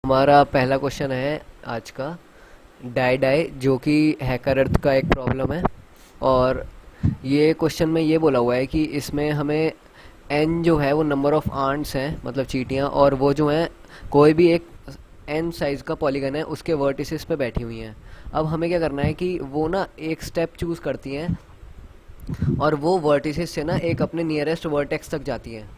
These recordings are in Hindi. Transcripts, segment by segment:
हमारा पहला क्वेश्चन है आज का, डाई डाई जो कि हैकर अर्थ का एक प्रॉब्लम है। और ये क्वेश्चन में ये बोला हुआ है कि इसमें हमें एन जो है वो नंबर ऑफ आर्ट्स हैं, मतलब चींटियाँ, और वो जो हैं कोई भी एक एन साइज का पॉलीगन है उसके वर्टिसेस पे बैठी हुई हैं। अब हमें क्या करना है कि वो ना एक स्टेप चूज़ करती हैं और वो वर्टिसेस से ना एक अपने नियरेस्ट वर्टेक्स तक जाती हैं।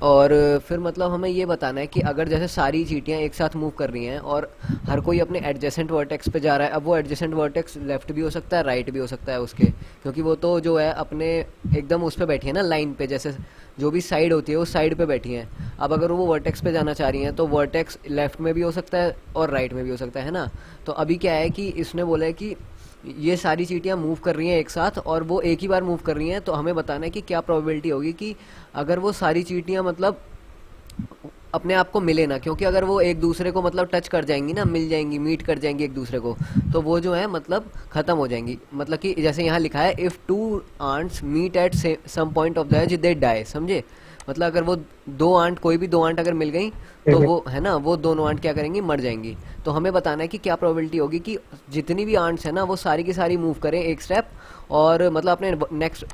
और फिर मतलब हमें ये बताना है कि अगर जैसे सारी चींटियां एक साथ मूव कर रही हैं और हर कोई अपने एडजेसेंट वर्टेक्स पे जा रहा है। अब वो एडजेसेंट वर्टेक्स लेफ्ट भी हो सकता है, राइट भी हो सकता है उसके, क्योंकि वो तो जो है अपने एकदम उस पे बैठी है ना, लाइन पे, जैसे जो भी साइड होती है उस साइड पे बैठी हैं। अब अगर वो वर्टेक्स पे जाना चाह रही हैं तो वर्टेक्स लेफ्ट में भी हो सकता है और राइट में भी हो सकता है ना। तो अभी क्या है कि इसने बोला है कि ये सारी चींटियां मूव कर रही हैं एक साथ और वो एक ही बार मूव कर रही हैं, तो हमें बताना है कि क्या प्रोबेबिलिटी होगी कि अगर वो सारी चींटियां मतलब अपने आप को मिले ना, क्योंकि अगर वो एक दूसरे को मतलब टच कर जाएंगी ना, मिल जाएंगी, मीट कर जाएंगी एक दूसरे को, तो वो जो है मतलब खत्म हो जाएंगी। मतलब कि जैसे यहाँ लिखा है, if two ants meet at some point of the edge they die, समझे। मतलब अगर वो दो आंट, कोई भी दो आंट अगर मिल गई तो वो है ना, वो दोनों आंट क्या करेंगी, मर जाएंगी। तो हमें बताना है कि क्या प्रोबेबिलिटी होगी कि जितनी भी आंट्स है ना वो सारी की सारी मूव करें एक स्टेप, और मतलब अपने नेक्स्ट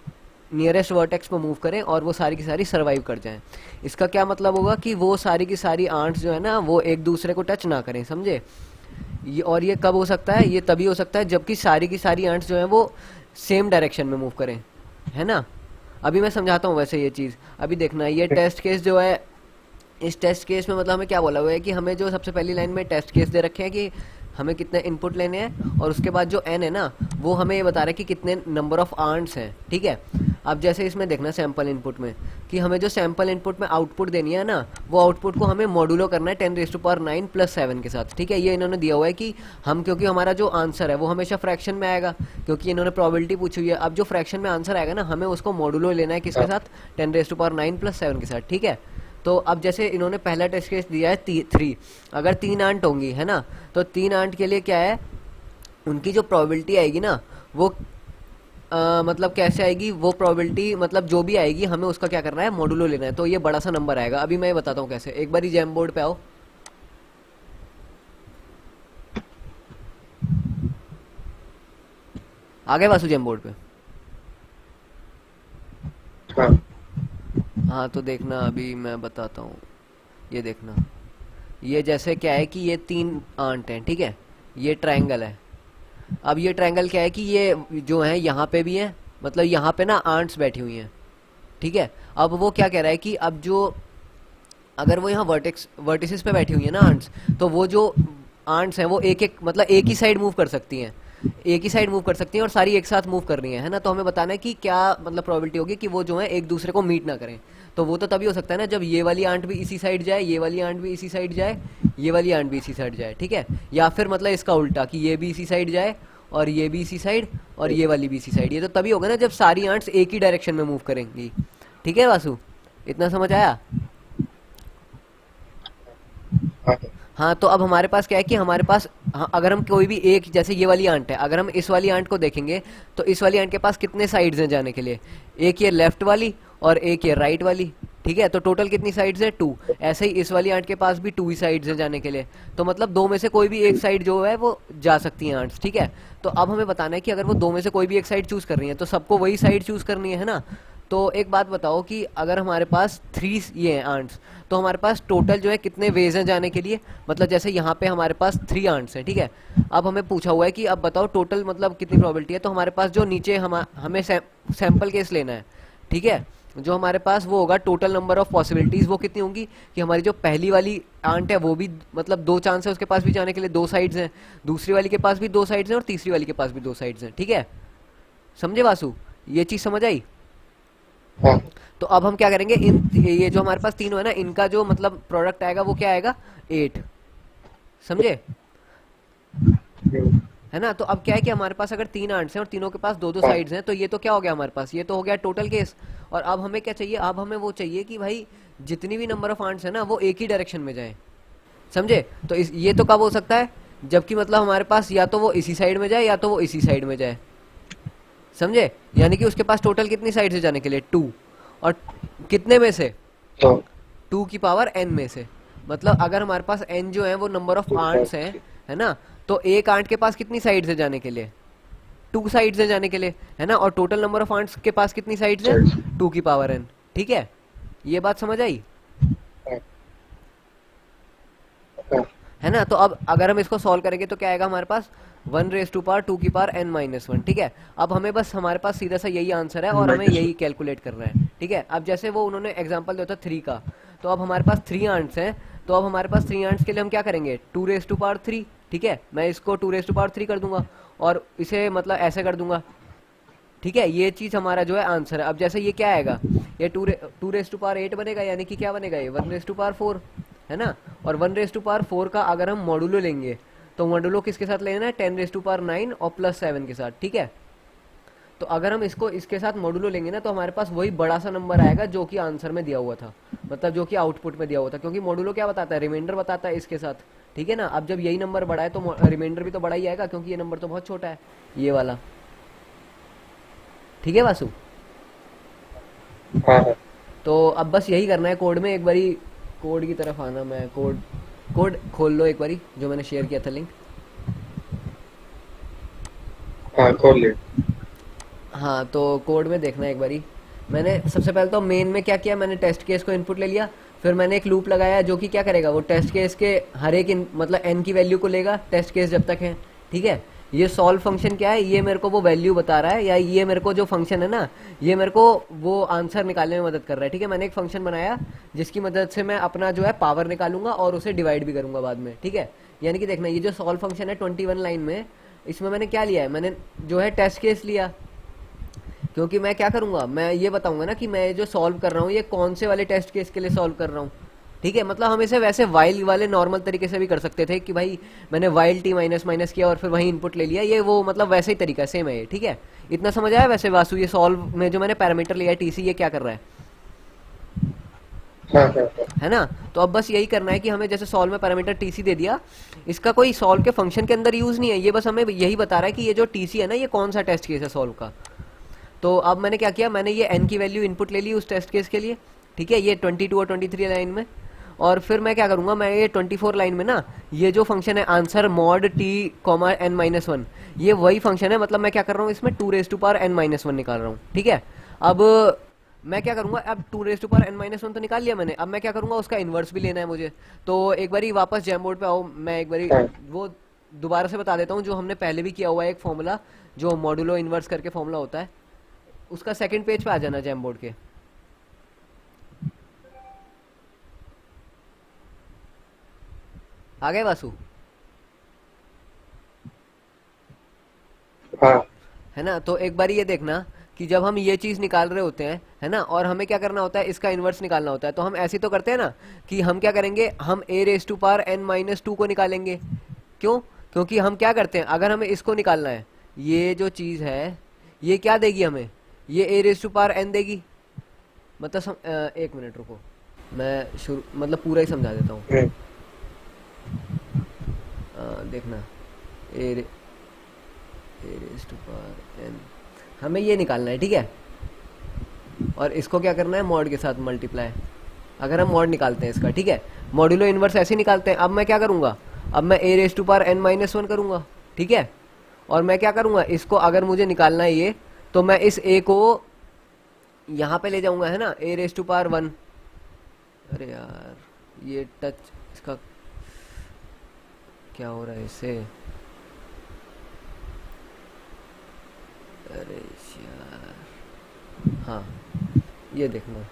नियरेस्ट वर्टेक्स पे मूव करें और वो सारी की सारी सरवाइव कर जाएं। इसका क्या मतलब होगा कि वो सारी की सारी आंट्स जो है ना वो एक दूसरे को टच ना करें, समझे। और ये कब हो सकता है, ये तभी हो सकता है जबकि सारी की सारी आंट्स जो है वो सेम डायरेक्शन में मूव करें, है ना। अभी मैं समझाता हूँ वैसे ये चीज़। अभी देखना, ये टेस्ट केस जो है, इस टेस्ट केस में मतलब हमें क्या बोला हुआ है कि हमें जो सबसे पहली लाइन में टेस्ट केस दे रखे हैं कि हमें कितने इनपुट लेने हैं, और उसके बाद जो एन है ना वो हमें ये बता रहा है कि कितने नंबर ऑफ आर्ट्स हैं, ठीक है। अब जैसे इसमें देखना सैंपल इनपुट में कि हमें जो सैंपल इनपुट में आउटपुट देनी है ना, वो आउटपुट को हमें मॉड्यूलो करना है 10⁻9 + 7 के साथ, ठीक है। ये इन्होंने दिया हुआ है कि हम, क्योंकि हमारा जो आंसर है वो हमेशा फ्रैक्शन में आएगा, क्योंकि इन्होंने प्रोबेबिलिटी पूछी हुई है। अब जो फ्रैक्शन में आंसर आएगा ना, हमें उसको मॉड्यूलो लेना है किसके साथ, 10⁻9 + 7 के साथ, ठीक है। तो अब जैसे इन्होंने पहला टेस्ट केस दिया है 3, अगर 3 आंट होंगी, है ना, तो 3 आंट के लिए क्या है, उनकी जो प्रोबेबिलिटी आएगी ना वो मतलब कैसे आएगी वो प्रोबेबिलिटी, मतलब जो भी आएगी हमें उसका क्या करना है, मॉडुलो लेना है। तो ये बड़ा सा नंबर आएगा। अभी मैं ये बताता हूँ कैसे, एक बार जैम बोर्ड पे आओ, आ गए वासु जैम बोर्ड पे। हाँ। हाँ तो देखना, अभी मैं बताता हूँ। ये देखना, ये जैसे क्या है कि ये 3 आंट हैं, ठीक है, ये ट्रायंगल है। अब ये ट्रायंगल क्या है कि ये जो है यहाँ पे भी है, मतलब यहाँ पे ना आंट्स बैठी हुई हैं, ठीक है। अब वो क्या कह रहा है कि अब जो, अगर वो यहाँ वर्टिसेस पे बैठी हुई है ना आंट्स, तो वो जो आंट्स हैं वो एक एक मतलब एक ही साइड मूव कर सकती हैं, एक ही साइड मूव कर सकती हैं और सारी एक साथ मूव कर रही हैं, है ना। तो हमें बताना है कि क्या मतलब प्रोबेबिलिटी होगी कि वो जो है एक दूसरे को मीट ना करें। तो वो तो तभी हो सकता है ना जब ये वाली आंट भी इसी साइड जाए, ये वाली आंट भी इसी साइड जाए, ये वाली आंट भी इसी साइड जाए, ठीक है। या फिर मतलब इसका उल्टा कि ये भी इसी साइड जाए और ये भी इसी साइड और ये वाली भी इसी साइड। ये तो तभी होगा ना जब सारी आंट्स एक ही डायरेक्शन में मूव करेंगी, ठीक है वासु, इतना समझ आया। हाँ। हाँ तो अब हमारे पास क्या है कि हमारे पास, हाँ, अगर हम कोई भी एक, जैसे ये वाली आंट है, अगर हम इस वाली आंट को देखेंगे तो इस वाली आंट के पास कितने साइड्स हैं जाने के लिए, एक ये लेफ्ट वाली और एक ये राइट वाली, ठीक है। तो टोटल कितनी साइड्स है, 2। ऐसे ही इस वाली आंट के पास भी 2 ही साइड्स हैं जाने के लिए। तो मतलब दो में से कोई भी एक साइड जो है वो जा सकती हैं आंट्स, ठीक है। तो अब हमें बताना है कि अगर वो दो में से कोई भी एक साइड चूज कर रही है तो सबको वही साइड चूज करनी है ना। तो एक बात बताओ कि अगर हमारे पास 3 ये हैं आंट्स, तो हमारे पास टोटल जो है कितने वेज हैं जाने के लिए। मतलब जैसे यहाँ पे हमारे पास 3 आंट्स हैं, ठीक है। अब हमें पूछा हुआ है कि अब बताओ टोटल मतलब कितनी प्रोबेबिलिटी है। तो हमारे पास जो नीचे हमें सैंपल केस लेना है, ठीक है। जो हमारे पास वो होगा टोटल नंबर ऑफ पॉसिबिलिटीज, वो कितनी होंगी कि हमारी जो पहली वाली आंट है वो भी मतलब 2 चांस है उसके पास भी जाने के लिए, 2 साइड्स हैं। दूसरी वाली के पास भी 2 साइड्स हैं और तीसरी वाली के पास भी 2 साइड्स हैं, ठीक है। समझे वासु, ये चीज समझ आई। हाँ। तो अब हम क्या करेंगे, इन ये जो हमारे पास तीनों है ना, इनका जो मतलब प्रोडक्ट आएगा वो क्या आएगा, 8, समझे, हम्म। है ना। तो अब क्या है कि हमारे पास अगर 3 आंट्स हैं और तीनों के पास 2-2 हाँ। साइड्स हैं, तो ये तो क्या हो गया हमारे पास, ये तो हो गया टोटल केस। और अब हमें क्या चाहिए, अब हमें वो चाहिए कि भाई जितनी भी नंबर ऑफ आंट्स है ना वो एक ही डायरेक्शन में जाए, समझे। तो ये तो कब हो सकता है, जबकि मतलब हमारे पास या तो वो इसी साइड में जाए या तो वो इसी साइड में जाए, समझे। यानी कि उसके पास टोटल कितनी साइड से जाने के लिए, 2, और कितने में से, तो 2 की पावर n में से। मतलब अगर हमारे पास n जो है वो नंबर ऑफ 2 आंट्स हैं, है ना, तो एक आंट के पास कितनी साइड्स है जाने के लिए? 2 साइड्स है जाने के लिए, है ना, और टोटल नंबर ऑफ आंट्स के पास कितनी साइड्स हैं? साइड्स। 2 की पावर n। ठीक है, ये बात समझ आई? हाँ हाँ है ना? तो अब अगर हम इसको सॉल्व करेंगे तो क्या आएगा हमारे पास? 1 रेस टू पावर 2 की पावर n-1। ठीक है, अब हमें बस हमारे पास सीधा सा यही आंसर है और हमें माइनस यही कैलकुलेट करना है। ठीक है, अब जैसे वो उन्होंने एग्जांपल दिया था 3 का, तो अब हमारे पास 3 आंट्स हैं, तो अब हमारे पास 3 आंट्स के लिए हम क्या करेंगे? 2 रेस टू पावर 3। ठीक है, मैं इसको 2 रेस टू पावर 3 कर दूंगा और इसे मतलब ऐसे कर दूंगा। ठीक है, ये चीज हमारा जो है आंसर है। अब जैसे ये क्या आएगा, ये 2 रेस टू पावर 8 बनेगा, यानी कि क्या बनेगा ये? 1 रेस टू पावर 4, है ना। और 1 रेस टू पावर 4 का अगर हम मॉडुलो लेंगे तो मॉडुलो किसके साथ लेना है? 10 रेस टू पावर 9 और +7 के साथ। ठीक है, तो अगर हम इसको इसके साथ मॉडुलो लेंगे ना तो हमारे पास वही बड़ा सा नंबर आएगा जो कि आंसर में दिया हुआ था, मतलब जो कि आउटपुट में दिया हुआ था, क्योंकि मॉडुलो क्या बताता है? रिमाइंडर बताता है इसके साथ। ठीक है ना, अब जब यही नंबर बड़ा है तो रिमाइंडर भी तो बड़ा ही आएगा, क्योंकि ये नंबर तो बहुत छोटा है, ये वाला। ठीक है वासु? हाँ हाँ तो अब बस यही करना है कोड में। एक बारी कोड की तरफ आना, मैं कोड कोड खोल लो एक बारी, जो मैंने शेयर किया था लिंक। हाँ खोल ले। हाँ, तो कोड में देखना एक बारी। मैंने सबसे पहले तो मेन में क्या किया, मैंने टेस्ट केस को इनपुट ले लिया, फिर मैंने एक लूप लगाया जो कि क्या करेगा, वो टेस्ट केस के हर एक मतलब एन की वैल्यू को लेगा टेस्ट केस जब तक है। ठीक है, ये सॉल्व फंक्शन क्या है? ये मेरे को वो वैल्यू बता रहा है, या ये मेरे को जो फंक्शन है ना, ये मेरे को वो आंसर निकालने में मदद कर रहा है। ठीक है, मैंने एक फंक्शन बनाया जिसकी मदद से मैं अपना जो है पावर निकालूंगा और उसे डिवाइड भी करूंगा बाद में। ठीक है, यानी कि देखना, ये जो सॉल्व फंक्शन है 21 लाइन में, इसमें मैंने क्या लिया है? मैंने जो है टेस्ट केस लिया, क्योंकि मैं क्या करूंगा, मैं ये बताऊंगा ना कि मैं जो सॉल्व कर रहा हूँ ये कौन से वाले टेस्ट केस के लिए सॉल्व कर रहा हूँ। ठीक है, मतलब हम इसे वैसे वाइल वाले नॉर्मल तरीके से भी कर सकते थे कि भाई मैंने वाइल टी माइनस माइनस किया और फिर वही इनपुट ले लिया, ये वो मतलब वैसे ही तरीका सेम है ये। ठीक है, इतना समझ आया वैसे वासु? ये सॉल्व में जो मैंने पैरामीटर लिया है टीसी, ये क्या कर रहा हाँ हाँ हाँ है ना? तो अब बस यही करना है कि हमें जैसे सॉल्व में पैरामीटर टीसी दे दिया, इसका कोई सॉल्व के फंक्शन के अंदर यूज नहीं है, ये बस हमें यही बता रहा है कि ये जो टीसी है ना, ये कौन सा टेस्ट केस है सॉल्व का। तो अब मैंने क्या किया, मैंने ये n की वैल्यू इनपुट ले ली उस टेस्ट केस के लिए। ठीक है, ये 22 और 23 लाइन में, और फिर मैं क्या करूंगा, मैं ये 24 लाइन में ना, ये जो फंक्शन है answer mod T comma n-1, ये वही फंक्शन है, मतलब मैं क्या कर रहा हूँ इसमें 2 रेस टू पावर n-1 निकाल रहा हूँ। ठीक है, अब मैं क्या करूंगा, अब 2 रेस टू पावर n-1 तो निकाल लिया मैंने, अब मैं क्या करूंगा, उसका इन्वर्स भी लेना है मुझे। तो एक बारी वापस जैमबोर्ड पे आओ, मैं एक बारी हाँ वो दोबारा से बता देता हूँ जो हमने पहले भी किया हुआ है, एक फॉर्मूला जो मॉडुलो इन्वर्स करके फॉर्मूला होता है, उसका सेकंड पेज पे आ जाना जैम बोर्ड के। आ गए वासु? हाँ है ना, तो एक बार ये देखना कि जब हम ये चीज निकाल रहे होते हैं, है ना, और हमें क्या करना होता है, इसका इन्वर्स निकालना होता है, तो हम ऐसे तो करते हैं ना कि हम क्या करेंगे, हम a raise to power n-2 को निकालेंगे। क्यों? क्योंकि हम क्या करते हैं, अगर हमें इसको निकालना है, ये जो चीज है ये क्या देगी हमें, ये a raise to power n देगी। मतलब एक मिनट रुको, मैं शुरू मतलब पूरा ही समझा देता हूँ। हम्म, देखना, ए रेस टू पावर n, हमें ये निकालना है। ठीक है, और इसको क्या करना है, मॉड के साथ मल्टीप्लाई। अगर हम मॉड निकालते हैं इसका, ठीक है, मॉड्यूलो इन्वर्स ऐसे निकालते हैं। अब मैं क्या करूंगा, अब मैं a raise to power n-1 करूंगा। ठीक है, और मैं क्या करूंगा, इसको अगर मुझे निकालना है ये, तो मैं इस a को यहाँ पे ले जाऊंगा, है ना, a रेस टू पावर 1। अरे यार, ये टच इसका क्या हो रहा है इससे? अरे यार, हाँ, ये देखना,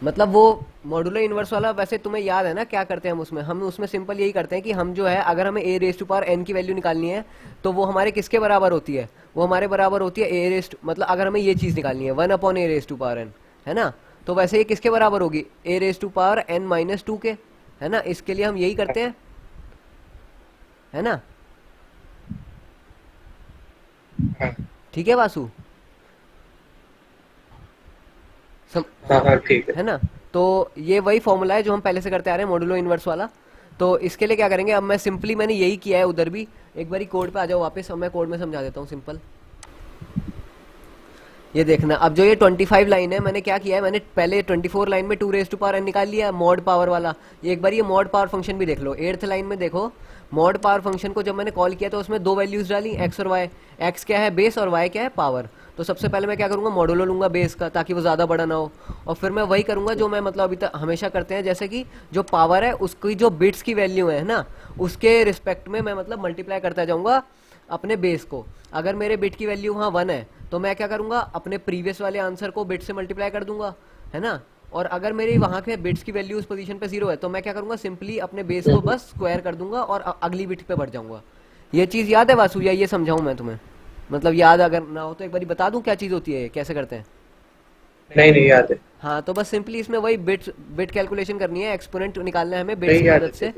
मतलब वो मॉडुलर इन्वर्स वाला, वैसे तुम्हें याद है ना क्या करते हैं हम उसमें? हम उसमें सिंपल यही करते हैं कि हम जो है, अगर हमें a raise to power n की वैल्यू निकालनी है तो वो हमारे किसके बराबर होती है, वो हमारे बराबर होती है a रेस, मतलब अगर हमें ये चीज़ निकालनी है 1/a race to power n, है ना, तो वैसे ये किसके बराबर होगी, a raise to power n-2 के, है ना, इसके लिए हम यही करते हैं, है ना। हाँ ठीक है वासु? हाँ हाँ ठीक है। है ना, तो ये वही फॉर्मूला है जो हम पहले से करते आ रहे हैं, मॉडुलो इन्वर्स वाला। तो इसके लिए क्या करेंगे, अब मैं सिंपली मैंने यही किया है उधर भी, एक बारी कोड पे आ जाओ वापस, अब मैं कोड में समझा देता हूँ सिंपल। ये देखना, अब जो ये 25 लाइन है, मैंने क्या किया है, मैंने पहले 24 लाइन में 2 रेज टू पावर एन निकाल लिया मॉड पावर वाला। ये एक बार ये मॉड पावर फंक्शन भी देख लो, 8th लाइन में देखो, मॉड पावर फंक्शन को जब मैंने कॉल किया तो उसमें दो वैल्यूज डाली, एक्स और वाई। एक्स क्या है बेस और वाई क्या है पावर। तो सबसे पहले मैं क्या करूंगा, मॉडुलो लूंगा बेस का, ताकि वो ज़्यादा बड़ा ना हो। और फिर मैं वही करूंगा जो मैं मतलब अभी तक हमेशा करते हैं, जैसे कि जो पावर है उसकी जो बिट्स की वैल्यू है ना, उसके रिस्पेक्ट में मैं मतलब मल्टीप्लाई करता जाऊंगा अपने बेस को। अगर मेरे बिट की वैल्यू वहाँ 1 है तो मैं क्या करूंगा, अपने प्रीवियस वाले आंसर को बिट से मल्टीप्लाई कर दूंगा, है ना। और अगर मेरी वहाँ के बिट्स की वैल्यू उस पोजीशन पे 0 है तो मैं क्या करूंगा, सिंपली अपने बेस को बस स्क्वायर कर दूंगा और अगली बिट पे बढ़ जाऊंगा। ये चीज़ याद है वासु, या ये समझाऊं मैं तुम्हें? मतलब याद अगर ना हो तो एक बार बता दूं क्या चीज़ होती है, ये कैसे करते हैं। नहीं नहीं याद है। हाँ, तो बस सिंपली इसमें वही बिट बिट कैलकुलेशन करनी है, एक्सपोनेंट निकालना है हमें बिट्स नहीं की याद मदद से। है।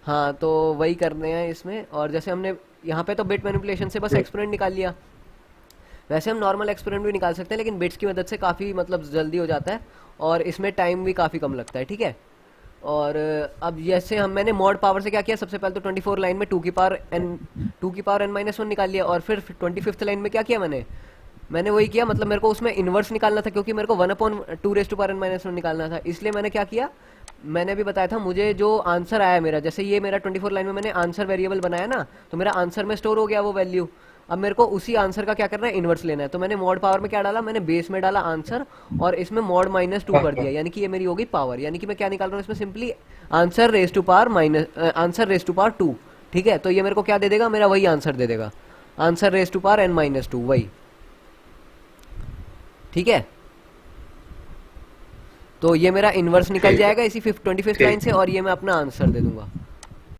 हाँ, तो वही करने हैं इसमें। और जैसे हमने यहाँ पे तो बिट मैनिपुलेशन से बस हम्म, एक्सपोनेंट निकाल लिया। वैसे हम नॉर्मल एक्सपेरिमेंट भी निकाल सकते हैं, लेकिन बिट्स की मदद से काफ़ी मतलब जल्दी हो जाता है और इसमें टाइम भी काफ़ी कम लगता है, ठीक है। और अब जैसे हम मैंने मॉड पावर से क्या किया, सबसे पहले तो 24 लाइन में टू की पावर एन माइनस वन निकाल लिया। और फिर 25th लाइन में क्या किया मैंने वही किया, मतलब मेरे को उसमें इन्वर्स निकालना था, क्योंकि मेरे को 1/2 raise to power n minus one निकालना था। इसलिए मैंने क्या किया, मैंने भी बताया था, मुझे जो आंसर आया मेरा, जैसे ये मेरा 24 लाइन में मैंने आंसर वेरिएबल बनाया ना, तो मेरा आंसर में स्टोर हो गया वो वैल्यू। अब मेरे को उसी आंसर का क्या करना है, इन्वर्स लेना है। तो मैंने मॉड पावर में क्या डाला, मैंने बेस में डाला आंसर और इसमें मॉड -2 हाँ कर हाँ दिया, यानी कि ये मेरी होगी पावर। यानी कि मैं क्या निकाल रहा हूँ इसमें, simply answer raise to power 2। ठीक है, तो ये मेरे को क्या दे देगा, मेरा वही आंसर दे देगा, answer raise to power n-2 वही। ठीक है, तो ये मेरा इन्वर्स निकल ठीक है। जाएगा इसी 25th लाइन ठीक। से और ये मैं अपना आंसर दे दूंगा।